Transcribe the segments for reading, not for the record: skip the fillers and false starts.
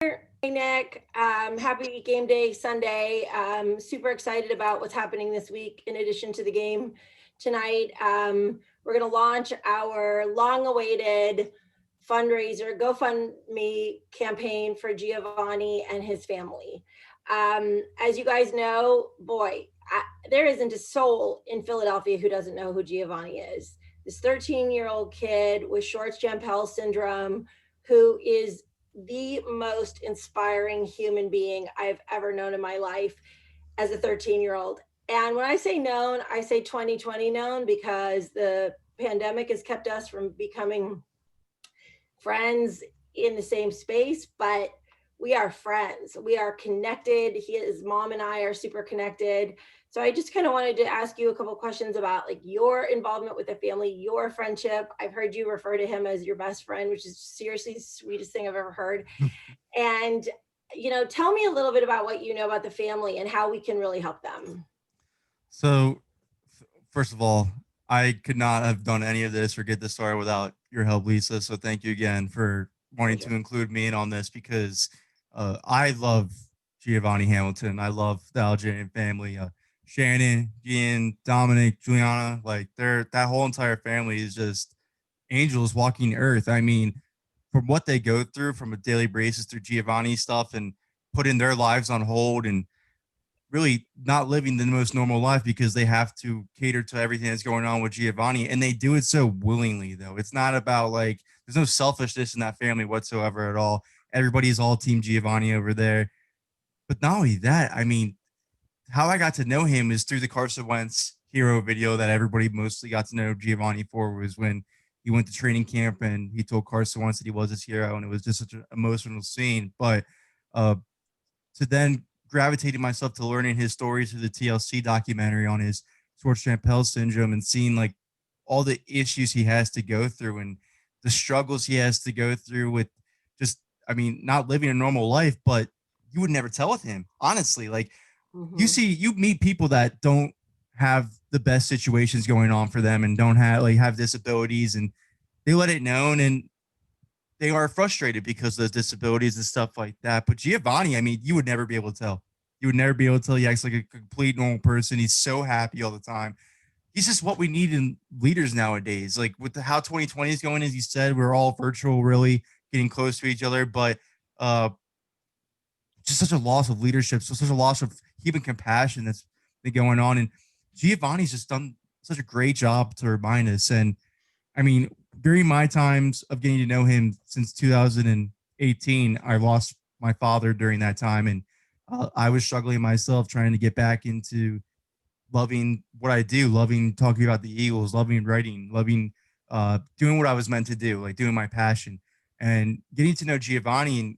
Hey Nick, happy game day Sunday. Super excited about what's happening this week. In addition to the game tonight, we're going to launch our long-awaited fundraiser GoFundMe campaign for Giovanni and his family. As you guys know, there isn't a soul in Philadelphia who doesn't know who Giovanni is. This 13-year-old kid with Short-Stamped syndrome who is the most inspiring human being I've ever known in my life as a 13-year-old. And when I say known, I say 2020 known because the pandemic has kept us from becoming friends in the same space, but we are friends. We are connected. His mom and I are super connected. So I just kind of wanted to ask you a couple questions about like your involvement with the family, your friendship. I've heard you refer to him as your best friend, which is seriously the sweetest thing I've ever heard. And tell me a little bit about what you know about the family and how we can really help them. So, first of all, I could not have done any of this or get this started without your help, Lisa. So, thank you again for wanting to Pleasure. include me in on this because I love Giovanni Hamilton. I love the Algerian family. Shannon, Gian, Dominic, Juliana, like that whole entire family is just angels walking earth. I mean, from what they go through from a daily basis through Giovanni stuff and putting their lives on hold and really not living the most normal life because they have to cater to everything that's going on with Giovanni. And they do it so willingly, though. It's not about like, there's no selfishness in that family whatsoever at all. Everybody's all Team Giovanni over there. But not only that, I mean, how I got to know him is through the Carson Wentz hero video that everybody mostly got to know Giovanni for was when he went to training camp and he told Carson Wentz that he was his hero. And it was just such an emotional scene. But uh, to then gravitating myself to learning his stories through the TLC documentary on his Short-Stamped syndrome and seeing like all the issues he has to go through and the struggles he has to go through with just, I mean, not living a normal life, but you would never tell with him, honestly. Like Mm-hmm. you meet people that don't have the best situations going on for them and don't have disabilities and they let it known and they are frustrated because of those disabilities and stuff like that. But Giovanni, I mean, you would never be able to tell. You would never be able to tell he acts like a complete normal person. He's so happy all the time. He's just what we need in leaders nowadays. Like with how 2020 is going, as you said, we're all virtual, really getting close to each other. But uh, just such a loss of leadership, so such a loss of human compassion that's been going on. And Giovanni's just done such a great job to remind us. And I mean, during my times of getting to know him since 2018, I lost my father during that time, and I was struggling myself trying to get back into loving what I do, loving talking about the Eagles, loving writing, loving doing what I was meant to do, like doing my passion, and getting to know Giovanni and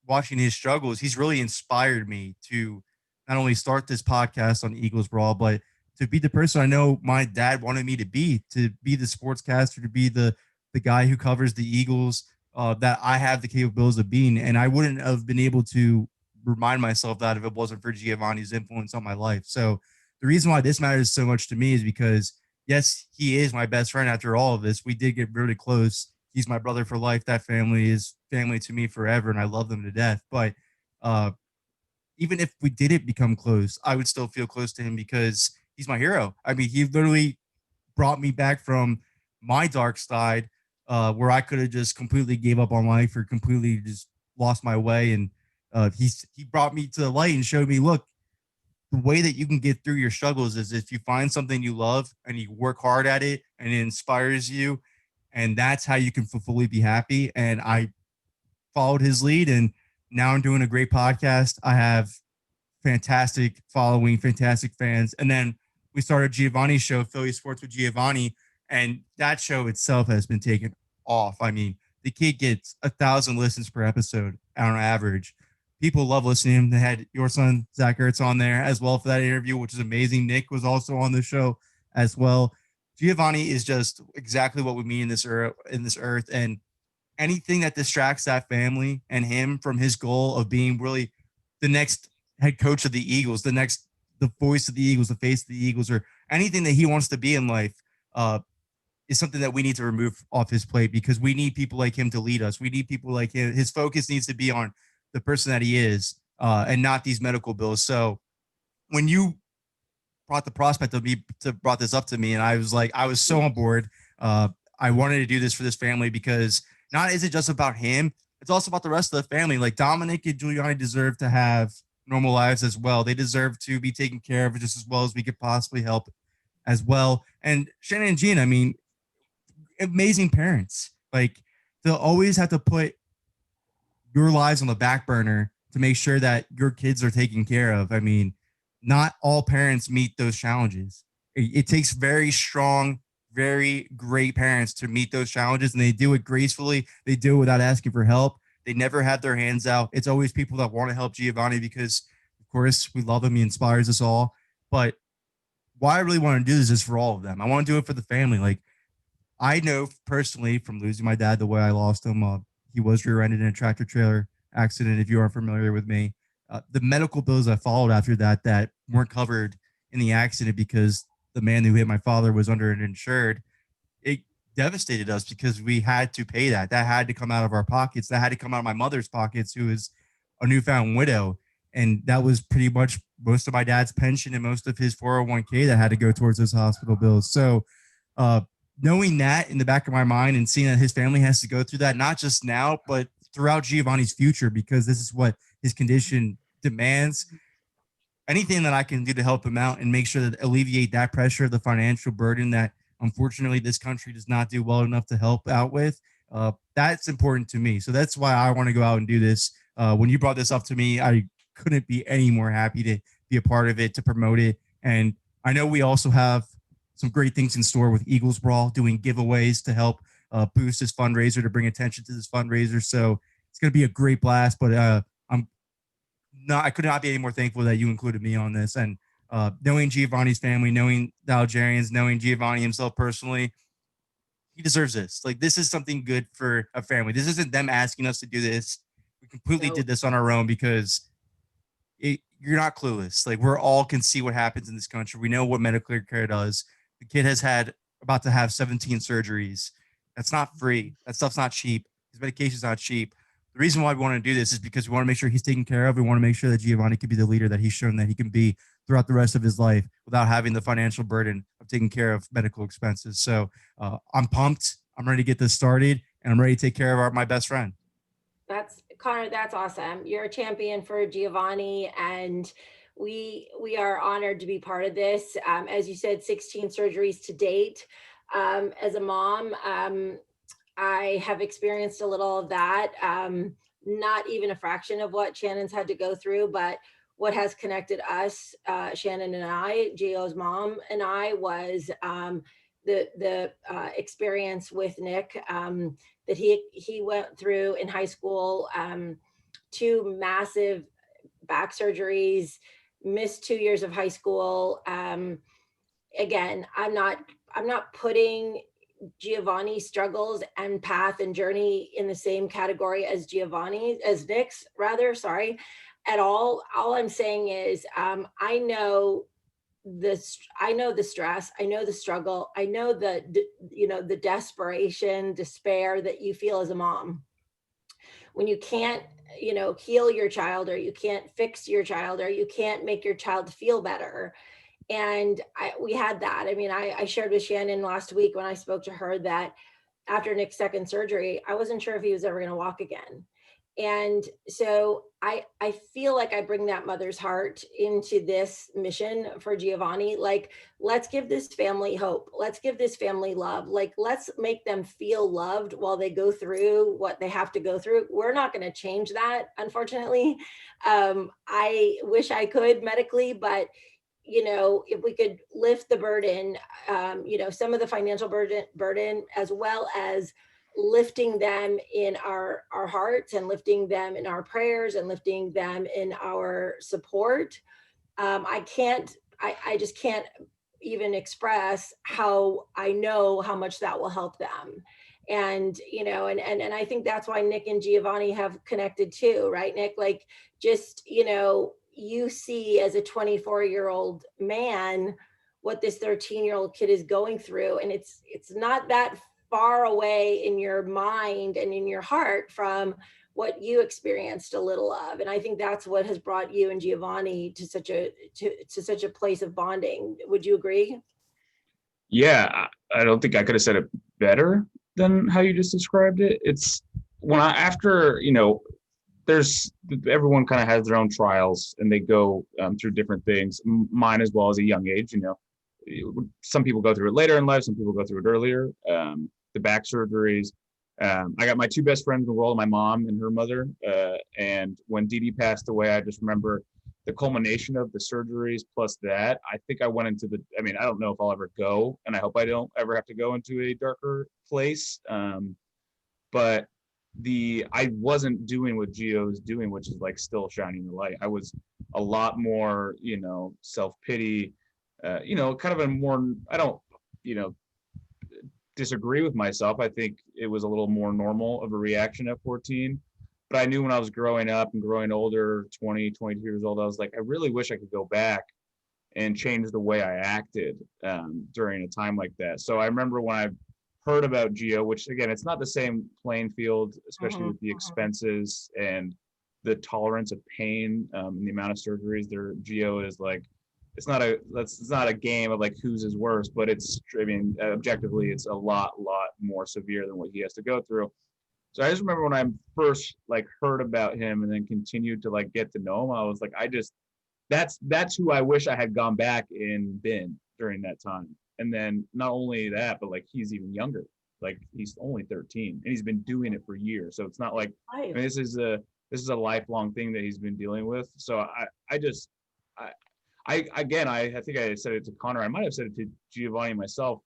watching his struggles. He's really inspired me to not only start this podcast on Eagles Brawl, but to be the person I know my dad wanted me to be the sportscaster, to be the guy who covers the Eagles that I have the capabilities of being. And I wouldn't have been able to remind myself that if it wasn't for Giovanni's influence on my life. So the reason why this matters so much to me is because yes, he is my best friend after all of this. We did get really close. He's my brother for life. That family is family to me forever, and I love them to death. But uh, even if we didn't become close, I would still feel close to him because he's my hero. I mean, he literally brought me back from my dark side, where I could have just completely gave up on life or completely just lost my way, and he brought me to the light and showed me, look, the way that you can get through your struggles is if you find something you love and you work hard at it and it inspires you, and that's how you can fully be happy. And I followed his lead, and now I'm doing a great podcast. I have fantastic following, fantastic fans, and then we started Giovanni's show, Philly Sports with Giovanni, and that show itself has been taken off. I mean, the kid gets 1,000 listens per episode on average. People love listening to him. They had your son Zach Ertz on there as well for that interview, which is amazing. Nick was also on the show as well. Giovanni is just exactly what we mean in this earth, and anything that distracts that family and him from his goal of being really the next head coach of the Eagles, the voice of the Eagles, the face of the Eagles, or anything that he wants to be in life, uh, is something that we need to remove off his plate because we need people like him to lead us. We need people like him. His focus needs to be on the person that he is, and not these medical bills. So when you brought the prospect of me to brought this up to me, and I was like, I was so on board. Uh, I wanted to do this for this family because not is it just about him, it's also about the rest of the family. Like Dominic and Giuliani deserve to have normal lives as well. They deserve to be taken care of just as well as we could possibly help as well. And Shannon and Gene, I mean, amazing parents. Like they'll always have to put your lives on the back burner to make sure that your kids are taken care of. I mean, not all parents meet those challenges. It takes very strong, very great parents to meet those challenges, and they do it gracefully. They do it without asking for help. They never have their hands out. It's always people that want to help Giovanni because, of course, we love him. He inspires us all. But why I really want to do this is for all of them. I want to do it for the family. Like I know personally from losing my dad the way I lost him. He was rear-ended in a tractor trailer accident. If you aren't familiar with me, the medical bills I followed after that that weren't covered in the accident because the man who hit my father was underinsured, it devastated us because we had to pay that. That had to come out of our pockets. That had to come out of my mother's pockets, who is a newfound widow. And that was pretty much most of my dad's pension and most of his 401k that had to go towards those hospital bills. So, uh, knowing that in the back of my mind and seeing that his family has to go through that, not just now, but throughout Giovanni's future, because this is what his condition demands, anything that I can do to help him out and make sure that alleviate that pressure, the financial burden that unfortunately this country does not do well enough to help out with. That's important to me. So that's why I want to go out and do this. When you brought this up to me, I couldn't be any more happy to be a part of it, to promote it. And I know we also have some great things in store with Eagles Brawl, doing giveaways to help boost this fundraiser, to bring attention to this fundraiser. So it's going to be a great blast. But I'm not, I could not be any more thankful that you included me on this. And knowing Giovanni's family, knowing the Algerians, knowing Giovanni himself personally, he deserves this. Like this is something good for a family. This isn't them asking us to do this. We completely No, did this on our own because you're not clueless. Like we're all can see what happens in this country. We know what medical care does. The kid has had about to have 17 surgeries. That's not free. That stuff's not cheap. His medication's not cheap. The reason why we want to do this is because we want to make sure he's taken care of. We want to make sure that Giovanni can be the leader that he's shown that he can be throughout the rest of his life without having the financial burden of taking care of medical expenses. So I'm pumped. I'm ready to get this started, and I'm ready to take care of my best friend. that's Connor. That's awesome. You're a champion for Giovanni, and we are honored to be part of this. As you said, 16 surgeries to date. As a mom, I have experienced a little of that. Not even a fraction of what Shannon's had to go through, but what has connected us, Shannon and I, Gio's mom and I, was the experience with Nick, that he went through in high school, two massive back surgeries, missed 2 years of high school. Again, I'm not putting Giovanni's struggles and path and journey in the same category as Nick's, rather, sorry, at all. All I'm saying is, I know the stress, I know the struggle, I know the desperation, despair that you feel as a mom when you can't, heal your child, or you can't fix your child, or you can't make your child feel better. And we had that. I mean, I shared with Shannon last week when I spoke to her that after Nick's second surgery, I wasn't sure if he was ever going to walk again. And so I feel like I bring that mother's heart into this mission for Giovanni. Like, let's give this family hope. Let's give this family love. Like, let's make them feel loved while they go through what they have to go through. We're not going to change that, unfortunately. I wish I could medically, but if we could lift the burden, some of the financial burden, as well as lifting them in our hearts, and lifting them in our prayers, and lifting them in our support. I just can't even express how I know how much that will help them. And and I think that's why Nick and Giovanni have connected too, right, Nick? Like, just you see as a 24-year-old man what this 13-year-old kid is going through, and it's not that far away in your mind and in your heart from what you experienced a little of. And I think that's what has brought you and Giovanni to such a place of bonding. Would you agree? Yeah, I don't think I could have said it better than how you just described it. It's when I after there's everyone kind of has their own trials and they go through different things. Mine as well as a young age. Some people go through it later in life, some people go through it earlier. The back surgeries. I got my two best friends in the world, my mom and her mother. And when Dee Dee passed away, I just remember the culmination of the surgeries plus that. I think I went into I don't know if I'll ever go, and I hope I don't ever have to go into a darker place. But I wasn't doing what Gio is doing, which is like still shining the light. I was a lot more, self-pity, kind of a more, I don't, disagree with myself. I think it was a little more normal of a reaction at 14. But I knew when I was growing up and growing older, 20, 22 years old, I was like, I really wish I could go back and change the way I acted during a time like that. So I remember when I heard about Geo, which again, it's not the same playing field, especially with the expenses and the tolerance of pain and the amount of surgeries. Geo is like, it's not a game of like whose is worse, but objectively, it's a lot more severe than what he has to go through. So I just remember when I first like heard about him and then continued to like get to know him, I was like, that's who I wish I had gone back and been during that time. And then not only that, but like he's even younger. Like he's only 13 and he's been doing it for years. So it's not like this is a lifelong thing that he's been dealing with. So I think I said it to Connor. I might have said it to Giovanni myself.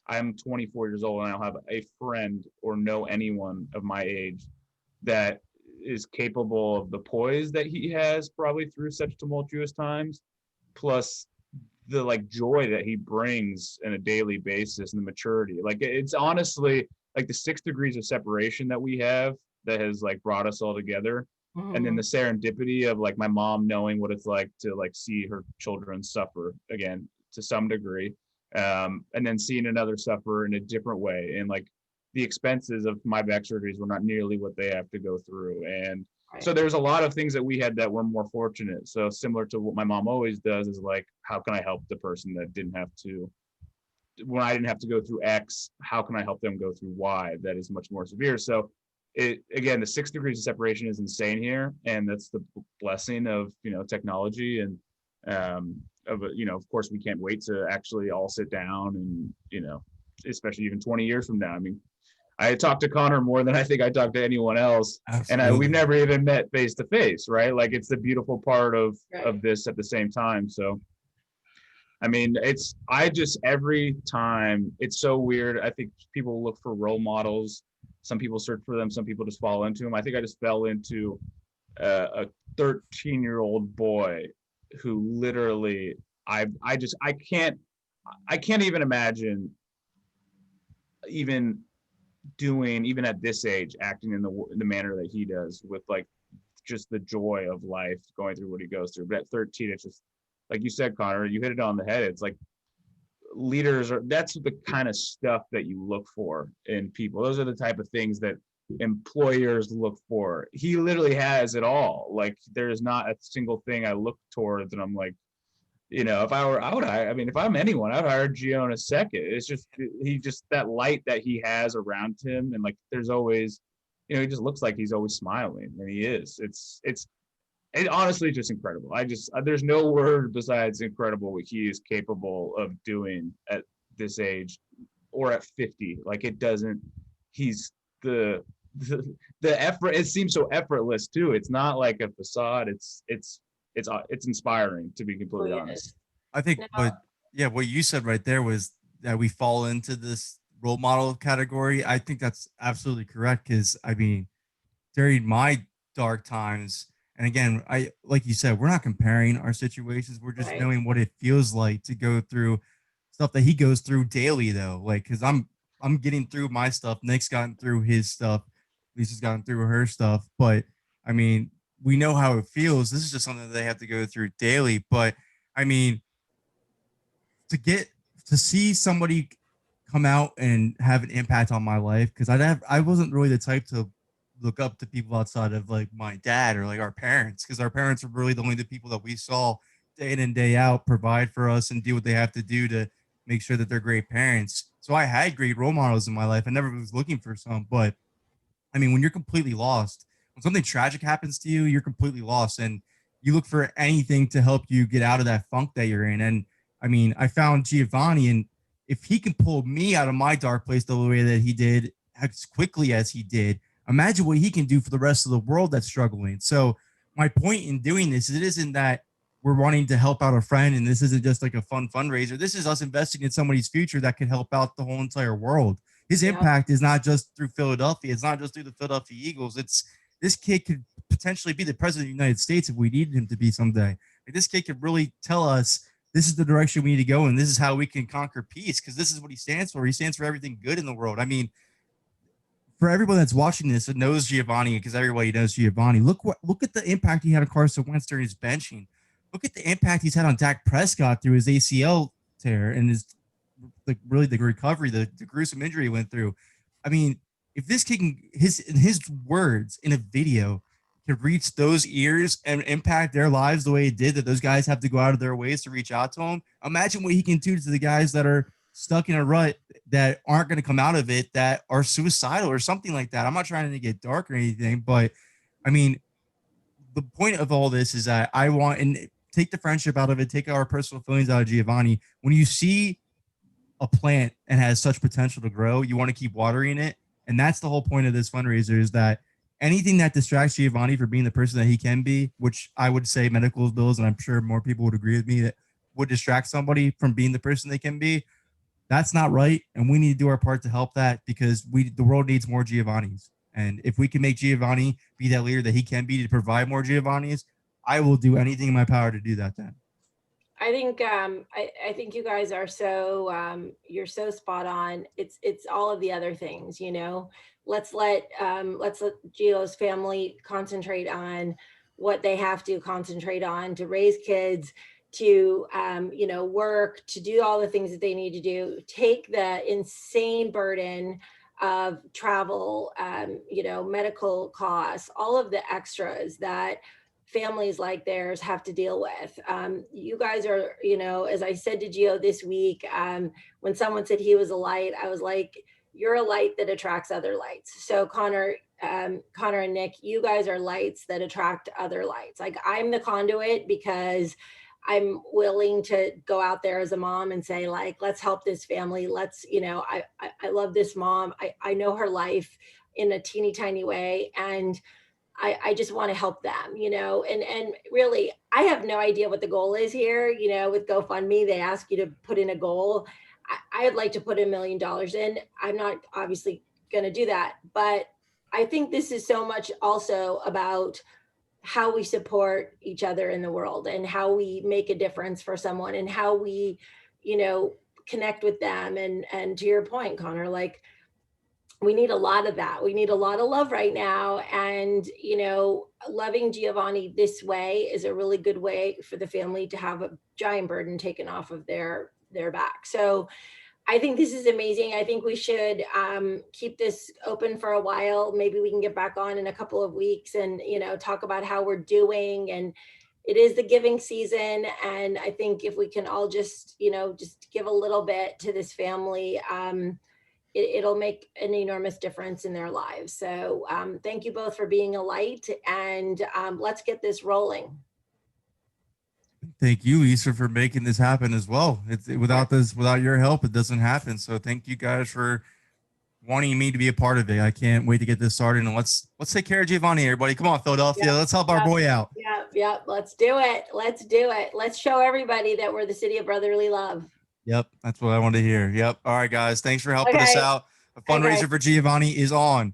I'm 24 years old and I don't have a friend or know anyone of my age that is capable of the poise that he has probably through such tumultuous times, plus the like joy that he brings on a daily basis and the maturity. Like it's honestly like the 6 degrees of separation that we have that has like brought us all together. And then the serendipity of like my mom knowing what it's like to like see her children suffer again to some degree, and then seeing another suffer in a different way, and like the expenses of my back surgeries were not nearly what they have to go through. And so there's a lot of things that we had that were more fortunate. So similar to what my mom always does is like, how can I help the person that didn't have to, when I didn't have to go through X, how can I help them go through Y that is much more severe? So again, the 6 degrees of separation is insane here. And that's the blessing of, technology. And, of course, we can't wait to actually all sit down and, especially even 20 years from now. I mean, I talked to Connor more than I think I talked to anyone else. Absolutely. And we've never even met face to face, right? Like it's the beautiful part of this at the same time. So, I mean, every time it's so weird. I think people look for role models. Some people search for them. Some people just fall into them. I think I just fell into a 13-year-old boy who literally, I can't even imagine even doing, even at this age, acting in the manner that he does with like just the joy of life going through what he goes through. But at 13, it's just like you said, Connor, you hit it on the head. It's like that's the kind of stuff that you look for in people. Those are the type of things that employers look for. He literally has it all. Like there's not a single thing I look towards and I'm like, if I were, if I'm anyone, I'd hire Gio in a second. It's just, that light that he has around him. And like, there's always, he just looks like he's always smiling, and he is. It's honestly just incredible. There's no word besides incredible what he is capable of doing at this age or at 50. Like he's the effort. It seems so effortless too. It's not like a facade. It's inspiring, to be completely honest. I think what you said right there was that we fall into this role model category. I think that's absolutely correct, because I mean, during my dark times, and again, like you said, we're not comparing our situations. We're just knowing what it feels like to go through stuff that he goes through daily, though. Like, because I'm getting through my stuff. Nick's gotten through his stuff. Lisa's gotten through her stuff. But I mean, we know how it feels. This is just something that they have to go through daily. But I mean, to see somebody come out and have an impact on my life, because I wasn't really the type to look up to people outside of like my dad or like our parents, because our parents are really the only the people that we saw day in and day out provide for us and do what they have to do to make sure that they're great parents. So I had great role models in my life. I never was looking for some, but I mean, when you're completely lost, when something tragic happens to you, you're completely lost, and you look for anything to help you get out of that funk that you're in. And I mean, I found Giovanni, and if he can pull me out of my dark place the way that he did, as quickly as he did, imagine what he can do for the rest of the world that's struggling. So my point in doing this is, it isn't that we're wanting to help out a friend, and this isn't just like a fun fundraiser. This is us investing in somebody's future that can help out the whole entire world. His Yep. impact is not just through Philadelphia. It's not just through the Philadelphia Eagles. It's this kid could potentially be the president of the United States if we needed him to be someday. Like, this kid could really tell us this is the direction we need to go, and this is how we can conquer peace, because this is what he stands for. He stands for everything good in the world. I mean, for everyone that's watching this and knows Giovanni, because everybody knows Giovanni, look at the impact he had on Carson Wentz during his benching. Look at the impact he's had on Dak Prescott through his ACL tear and his really the recovery, the gruesome injury he went through. I mean, if this kid can, his words in a video can reach those ears and impact their lives the way it did, that those guys have to go out of their ways to reach out to him. Imagine what he can do to the guys that are stuck in a rut, that aren't going to come out of it, that are suicidal or something like that. I'm not trying to get dark or anything, but I mean, the point of all this is that I want, and take the friendship out of it, take our personal feelings out of Giovanni. When you see a plant and has such potential to grow, you want to keep watering it. And that's the whole point of this fundraiser, is that anything that distracts Giovanni from being the person that he can be, which I would say medical bills, and I'm sure more people would agree with me, that would distract somebody from being the person they can be, that's not right. And we need to do our part to help that, because the world needs more Giovannis. And if we can make Giovanni be that leader that he can be to provide more Giovannis, I will do anything in my power to do that then. I think I think you guys are so you're so spot on. It's all of the other things, you know. Let's let Gio's family concentrate on what they have to concentrate on to raise kids, to you know, work, to do all the things that they need to do. Take the insane burden of travel, you know, medical costs, all of the extras that families like theirs have to deal with. You guys are, you know, as I said to Gio this week, when someone said he was a light, I was like, you're a light that attracts other lights. So Connor and Nick, you guys are lights that attract other lights. Like, I'm the conduit because I'm willing to go out there as a mom and say, like, let's help this family. Let's, you know, I love this mom. I know her life in a teeny tiny way. And I just want to help them, you know, and really, I have no idea what the goal is here. You know, with GoFundMe, they ask you to put in a goal. I'd like to put $1 million in. I'm not obviously going to do that, but I think this is so much also about how we support each other in the world, and how we make a difference for someone, and how we, you know, connect with them. And to your point, Connor, like, we need a lot of that. We need a lot of love right now. And, you know, loving Giovanni this way is a really good way for the family to have a giant burden taken off of their back. So I think this is amazing. I think we should keep this open for a while. Maybe we can get back on in a couple of weeks and, you know, talk about how we're doing. And it is the giving season. And I think if we can all just, you know, just give a little bit to this family, it'll make an enormous difference in their lives. So thank you both for being a light, and let's get this rolling. Thank you, Issa, for making this happen as well. Without your help, it doesn't happen. So thank you guys for wanting me to be a part of it. I can't wait to get this started. And let's take care of Giovanni, everybody. Come on, Philadelphia. Let's help our boy out. Yeah. Let's do it. Let's show everybody that we're the city of brotherly love. Yep, that's what I want to hear. Yep. All right, guys. Thanks for helping us out. A fundraiser for Giovanni is on.